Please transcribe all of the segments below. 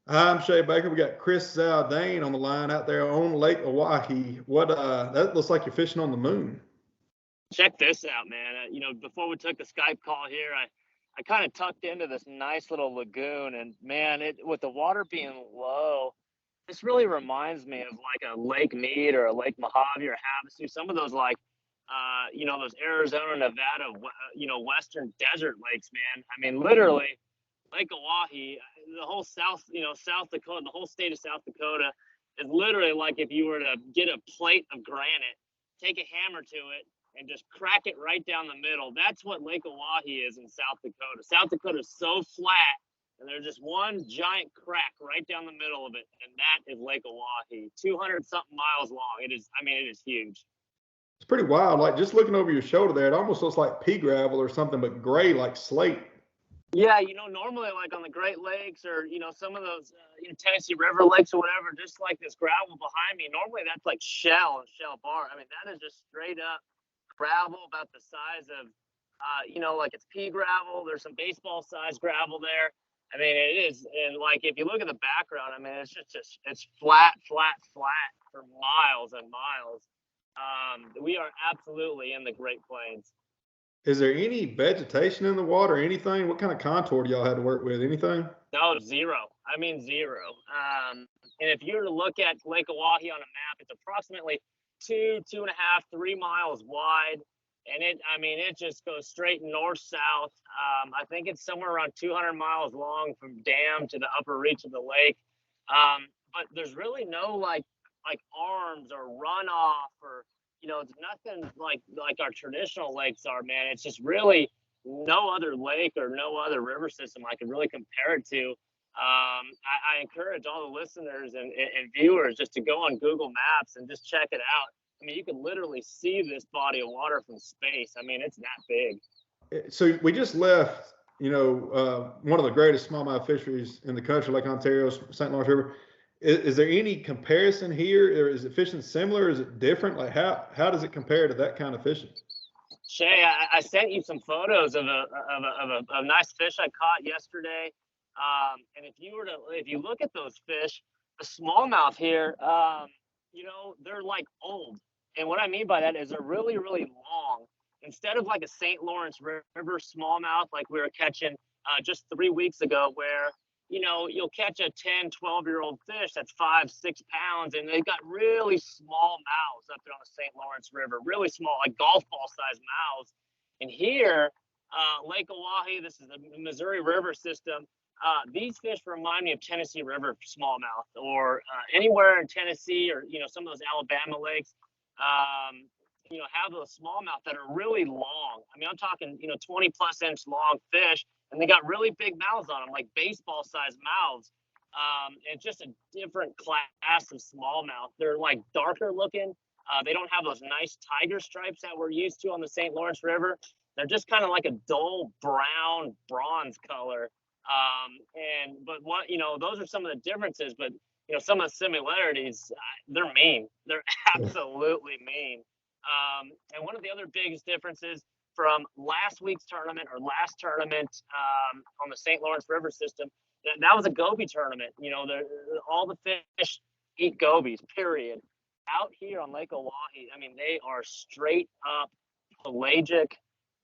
Hi, I'm Shaye Baker. We got Chris Zaldain on the line out there on Lake Oahe. That looks like you're fishing on the moon. Check this out, man. Before we took the Skype call here, I kind of tucked into this nice little lagoon, and man, it with the water being low, this really reminds me of like a Lake Mead or a Lake Mojave or Havasu. Some of those those Arizona, Nevada, Western desert lakes, man. I mean, literally, Lake Oahe, the whole South Dakota, the whole state of South Dakota is literally like if you were to get a plate of granite, take a hammer to it, and just crack it right down the middle. That's what Lake Oahe is in South Dakota. South Dakota is so flat, and there's just one giant crack right down the middle of it, and that is Lake Oahe, 200 something miles long. It is huge. It's pretty wild. Like just looking over your shoulder there, it almost looks like pea gravel or something, but gray like slate. Yeah, normally like on the Great Lakes or some of those Tennessee River lakes or whatever, just like this gravel behind me. Normally that's like shell and shell bar. I mean, that is just straight up gravel about the size of, like it's pea gravel. There's some baseball size gravel there. I mean, it is, and like if you look at the background, I mean, it's just it's flat, flat, flat for miles and miles. We are absolutely in the Great Plains. Is there any vegetation in the water? Anything? What kind of contour do y'all have to work with? Anything? No, zero. I mean, zero. And if you were to look at Lake Oahe on a map, it's approximately 2.5, 3 miles wide. And it just goes straight north south. I think it's somewhere around 200 miles long from dam to the upper reach of the lake. But there's really no like arms or runoff or it's nothing like our traditional lakes are, man. It's just really no other lake or no other river system I could really compare it to. I encourage all the listeners and viewers just to go on Google Maps and just check it out. I mean, you can literally see this body of water from space. I mean, it's that big. So we just left, one of the greatest smallmouth fisheries in the country, Lake Ontario's St. Lawrence River. Is there any comparison here, or is it fishing similar? Is it different? Like how does it compare to that kind of fishing? Shaye, I sent you some photos of a nice fish I caught yesterday. And if you look at those fish, the smallmouth here, they're like old. And what I mean by that is they're really, really long. Instead of like a St. Lawrence River smallmouth like we were catching just 3 weeks ago, where you'll catch a 10, 12-year-old fish that's 5, 6 pounds, and they've got really small mouths up there on the St. Lawrence River, really small, like golf ball size mouths. And here, Lake Oahe, this is the Missouri River system. These fish remind me of Tennessee River smallmouth, or anywhere in Tennessee, or some of those Alabama lakes. Have those smallmouth that are really long. I mean, I'm talking 20 plus inch long fish, and they got really big mouths on them, like baseball sized mouths. And just a different class of smallmouth. They're like darker looking. They don't have those nice tiger stripes that we're used to on the St. Lawrence River. They're just kind of like a dull brown bronze color. But what those are some of the differences. But some of the similarities, they're mean. They're absolutely mean. And one of the other biggest differences from last week's tournament or last tournament on the St. Lawrence River system, that was a goby tournament. All the fish eat gobies, period. Out here on Lake Oahe, I mean, they are straight up pelagic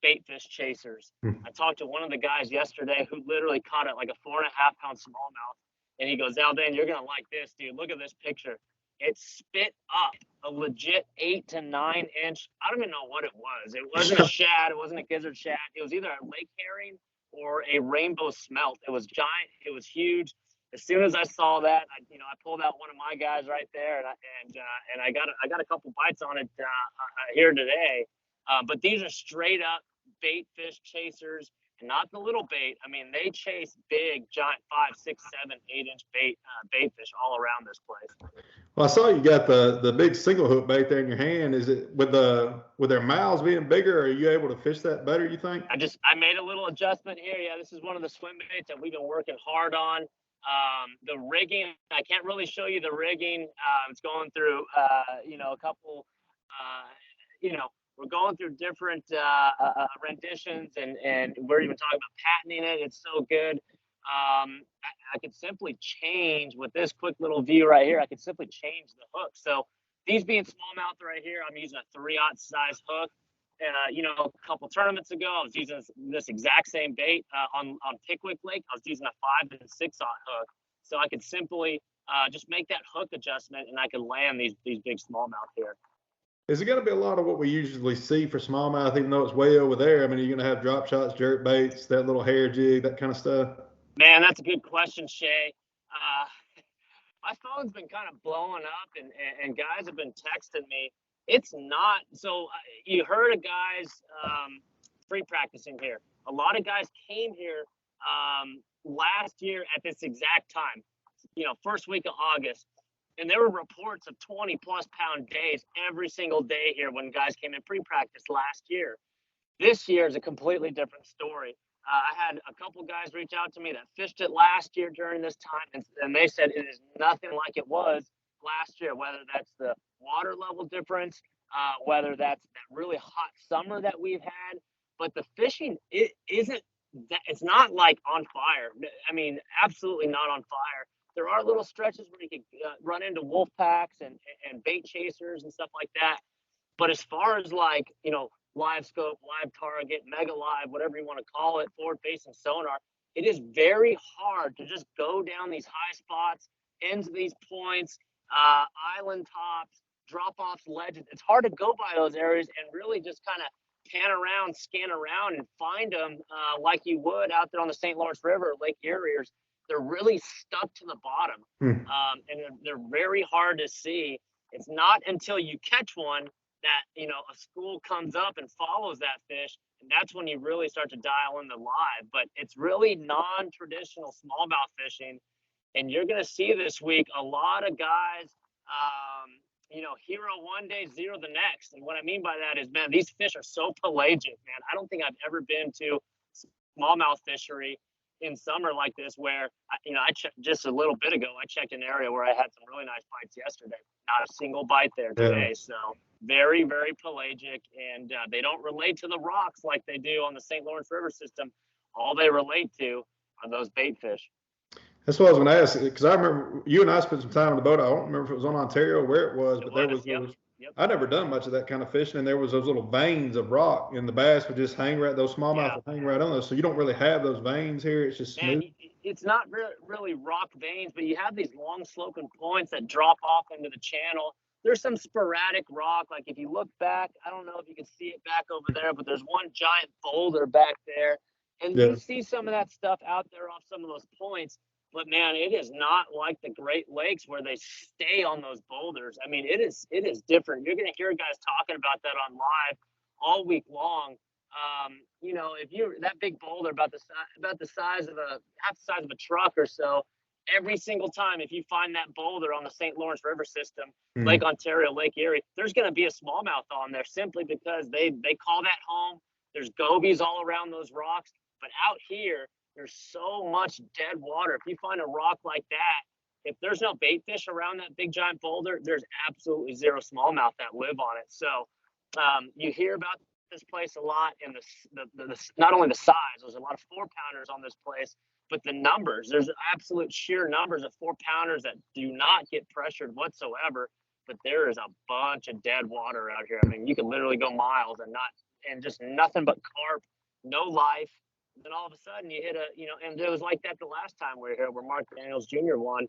bait fish chasers. I talked to one of the guys yesterday who literally caught it like a 4.5 pound smallmouth. And he goes, Zaldain, you're going to like this, dude. Look at this picture. It spit up a legit 8 to 9 inch. I don't even know what it was. It wasn't a shad. It wasn't a gizzard shad. It was either a lake herring or a rainbow smelt. It was giant. It was huge. As soon as I saw that, I pulled out one of my guys right there, and I got a couple bites on it here today. But these are straight up bait fish chasers. Not the little bait. I mean, they chase big, giant 5, 6, 7, 8 inch bait fish all around this place. Well, I saw you got the big single hook bait there in your hand. Is it with their mouths being bigger? Are you able to fish that better, you think? I made a little adjustment here. Yeah, this is one of the swim baits that we've been working hard on. The rigging, I can't really show you the rigging. It's going through a couple we're going through different renditions, and we're even talking about patenting it. It's so good. I could simply change with this quick little view right here. I could simply change the hook. So these being smallmouth right here, I'm using a 3/0 size hook. A couple tournaments ago, I was using this exact same bait on Pickwick Lake. I was using a 5 and 6/0 hook. So I could simply just make that hook adjustment, and I could land these big smallmouth here. Is it going to be a lot of what we usually see for smallmouth, even though it's way over there? I mean, are you going to have drop shots, jerk baits, that little hair jig, that kind of stuff? Man, that's a good question, Shaye. My phone's been kind of blowing up, and guys have been texting me. It's not so. You heard of guys free practicing here. A lot of guys came here last year at this exact time. First week of August. And there were reports of 20+ pound days every single day here when guys came in pre-practice last year. This year is a completely different story. I had a couple guys reach out to me that fished it last year during this time, and they said it is nothing like it was last year, whether that's the water level difference, whether that's that really hot summer that we've had. But the fishing, it isn't that, it's not like on fire. I mean, absolutely not on fire. There are little stretches where you can run into wolf packs and bait chasers and stuff like that. But as far as live scope, live target, mega live, whatever you want to call it, forward facing sonar, it is very hard to just go down these high spots, ends of these points, island tops, drop offs, ledges. It's hard to go by those areas and really just kind of pan around, scan around, and find them like you would out there on the St. Lawrence River, Lake Erie. They're really stuck to the bottom, and they're very hard to see. It's not until you catch one that a school comes up and follows that fish, and that's when you really start to dial in the live. But it's really non-traditional smallmouth fishing, and you're going to see this week a lot of guys hero one day, zero the next. And what I mean by that is, man, these fish are so pelagic, man. I don't think I've ever been to smallmouth fishery in summer like this where I checked just a little bit ago. I checked an area where I had some really nice bites yesterday. Not a single bite there today. Yeah. So very, very pelagic, and they don't relate to the rocks like they do on the St. Lawrence River system. All they relate to are those bait fish. That's what I was going to ask, because I remember you and I spent some time on the boat. I don't remember if it was on Ontario, where it was, but there was. Yep. I'd never done much of that kind of fishing, and there was those little veins of rock, and the bass would just hang right. Those smallmouth would hang right on those. So you don't really have those veins here. It's just smooth. It's not really rock veins, but you have these long sloping points that drop off into the channel. There's some sporadic rock. Like if you look back, I don't know if you can see it back over there, but there's one giant boulder back there, and you see some of that stuff out there off some of those points. But man, it is not like the Great Lakes where they stay on those boulders. I mean, it is different. You're going to hear guys talking about that on live all week long. If you're that big boulder about the size of half the size of a truck or so, every single time if you find that boulder on the St. Lawrence River system, Lake Ontario, Lake Erie, there's going to be a smallmouth on there simply because they call that home. There's gobies all around those rocks, but out here, there's so much dead water. If you find a rock like that, if there's no bait fish around that big giant boulder, there's absolutely zero smallmouth that live on it. So you hear about this place a lot, and the not only the size, there's a lot of 4-pounders on this place, but the numbers. There's absolute sheer numbers of 4-pounders that do not get pressured whatsoever. But there is a bunch of dead water out here. I mean, you can literally go miles and just nothing but carp, no life. Then all of a sudden you hit and it was like that the last time we were here where Mark Daniels Jr. won.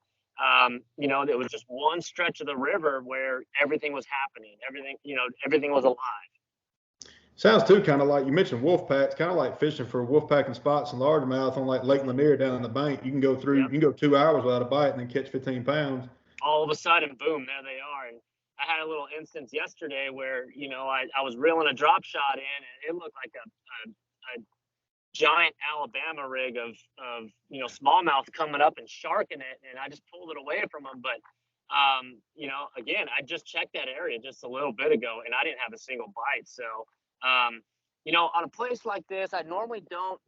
It was just one stretch of the river where everything was happening. Everything was alive. Sounds too kind of like you mentioned wolf packs, kind of like fishing for wolf packing spots in largemouth on like Lake Lanier down in the bank. You can go through, you can go 2 hours without a bite and then catch 15 pounds. All of a sudden, boom, there they are. And I had a little instance yesterday where, I was reeling a drop shot in, and it looked like a giant Alabama rig of smallmouth coming up and sharking it, and I just pulled it away from them. But again, I just checked that area just a little bit ago, and I didn't have a single bite. So on a place like this, I normally don't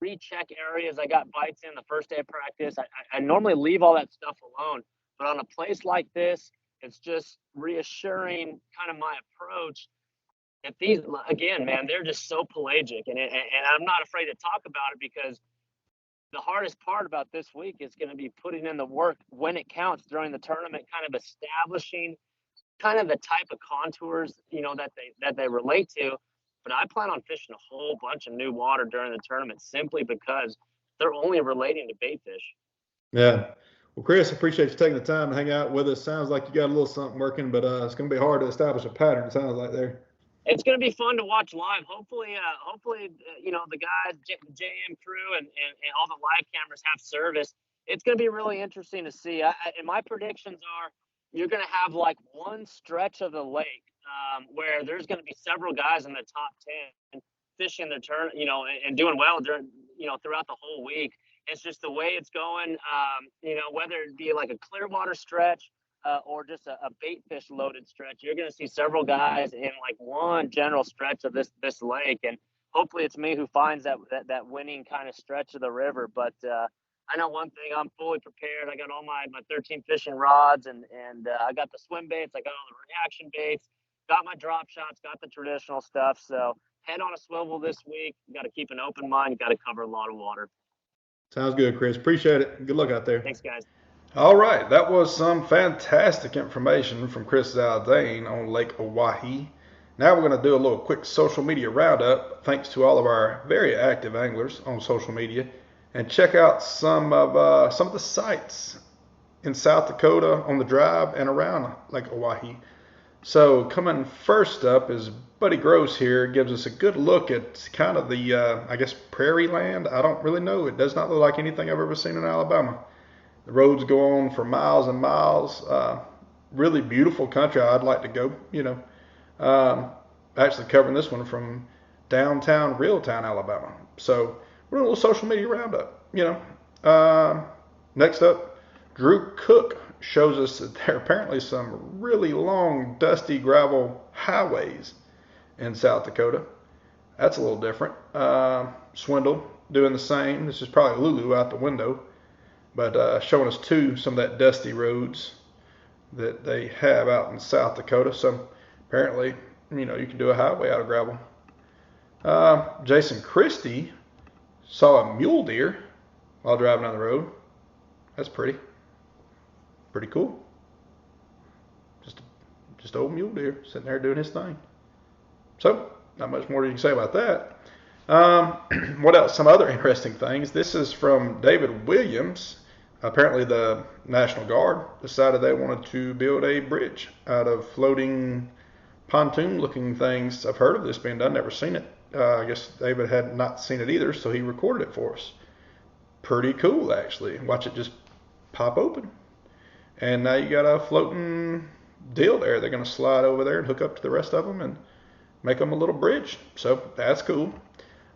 recheck areas I got bites in the first day of practice. I normally leave all that stuff alone, but on a place like this, it's just reassuring kind of my approach. And these, again, man, they're just so pelagic, and I'm not afraid to talk about it because the hardest part about this week is going to be putting in the work when it counts during the tournament, kind of establishing kind of the type of contours, that they relate to. But I plan on fishing a whole bunch of new water during the tournament simply because they're only relating to bait fish. Yeah. Well, Chris, appreciate you taking the time to hang out with us. Sounds like you got a little something working, but it's going to be hard to establish a pattern. It sounds like there. It's going to be fun to watch live. Hopefully, the guys, the JM crew, and all the live cameras have service. It's going to be really interesting to see. And my predictions are you're going to have like one stretch of the lake where there's going to be several guys in the top 10 fishing their turn, and doing well during, throughout the whole week. It's just the way it's going, whether it be like a Clearwater stretch or just a bait fish loaded stretch. You're going to see several guys in like one general stretch of this lake, and hopefully it's me who finds that winning kind of stretch of the river. But I know one thing: I'm fully prepared. I got all my 13 fishing rods, and I got the swim baits, I got all the reaction baits, got my drop shots, got the traditional stuff. So head on a swivel this week. You got to keep an open mind. You got to cover a lot of water. Sounds good, Chris. Appreciate it. Good luck out there. Thanks, guys. All right, that was some fantastic information from Chris Zaldain on Lake Oahe. Now we're going to do a little quick social media roundup, thanks to all of our very active anglers on social media, and check out some of the sites in South Dakota on the drive and around Lake Oahe. So coming first up is Buddy Gross here, gives us a good look at kind of the, I guess, prairie land. I don't really know. It does not look like anything I've ever seen in Alabama. The roads go on for miles and miles. Really beautiful country. I'd like to go, actually covering this one from downtown Reeltown, Alabama. So we're doing a little social media roundup, Next up, Drew Cook shows us that there are apparently some really long, dusty gravel highways in South Dakota. That's a little different. Swindle doing the same. This is probably Lulu out the window. But showing us some of that dusty roads that they have out in South Dakota. So apparently, you can do a highway out of gravel. Jason Christie saw a mule deer while driving down the road. That's pretty cool. Just old mule deer sitting there doing his thing. So not much more you can say about that. What else? Some other interesting things. This is from David Williams. Apparently the National Guard decided they wanted to build a bridge out of floating pontoon looking things. I've heard of this being done, never seen it. I guess David had not seen it either, so he recorded it for us. Pretty cool, actually. Watch it just pop open. And now you got a floating deal there. They're going to slide over there and hook up to the rest of them and make them a little bridge. So that's cool.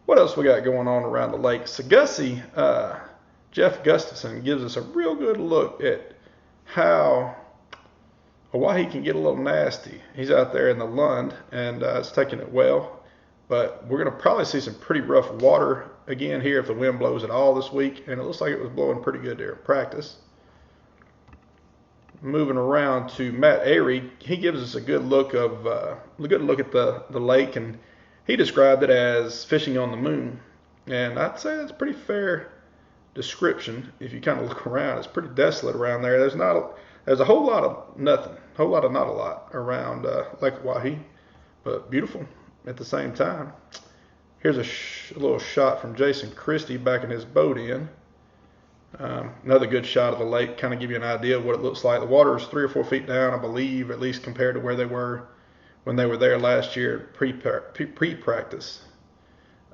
What else we got going on around the lake? Sagussie, Jeff Gustafson gives us a real good look at how Oahe can get a little nasty. He's out there in the Lund and it's taking it well. But we're going to probably see some pretty rough water again here if the wind blows at all this week. And it looks like it was blowing pretty good there in practice. Moving around to Matt Airy, he gives us a good look at the lake, and he described it as fishing on the moon. And I'd say that's a pretty fair description. If you kind of look around, it's pretty desolate around there. There's a whole lot of nothing, whole lot of not a lot around Lake Oahe, but beautiful at the same time. Here's a little shot from Jason Christie backing his boat in. Another good shot of the lake, kind of give you an idea of what it looks like. The water is 3 or 4 feet down, I believe, at least compared to where they were when they were there last year pre-practice.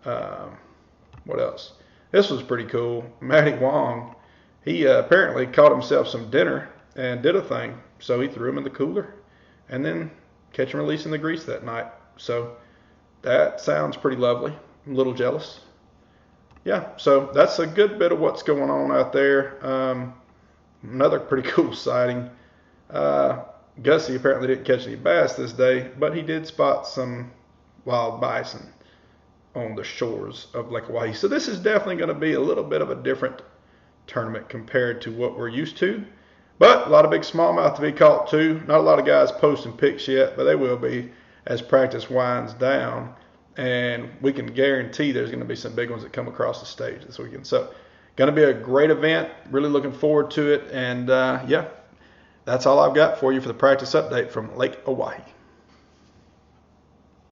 What else? This was pretty cool. Matty Wong, he apparently caught himself some dinner and did a thing. So he threw them in the cooler and then catch and release in the grease that night. So that sounds pretty lovely. I'm a little jealous. Yeah, so that's a good bit of what's going on out there. Another pretty cool sighting. Gussie apparently didn't catch any bass this day, but he did spot some wild bison on the shores of Lake Oahe. So this is definitely going to be a little bit of a different tournament compared to what we're used to. But a lot of big smallmouth to be caught too. Not a lot of guys posting pics yet, but they will be as practice winds down. And we can guarantee there's going to be some big ones that come across the stage this weekend. So Going to be a great event. Really looking forward to it. And yeah, that's all I've got for you for the practice update from Lake Oahe.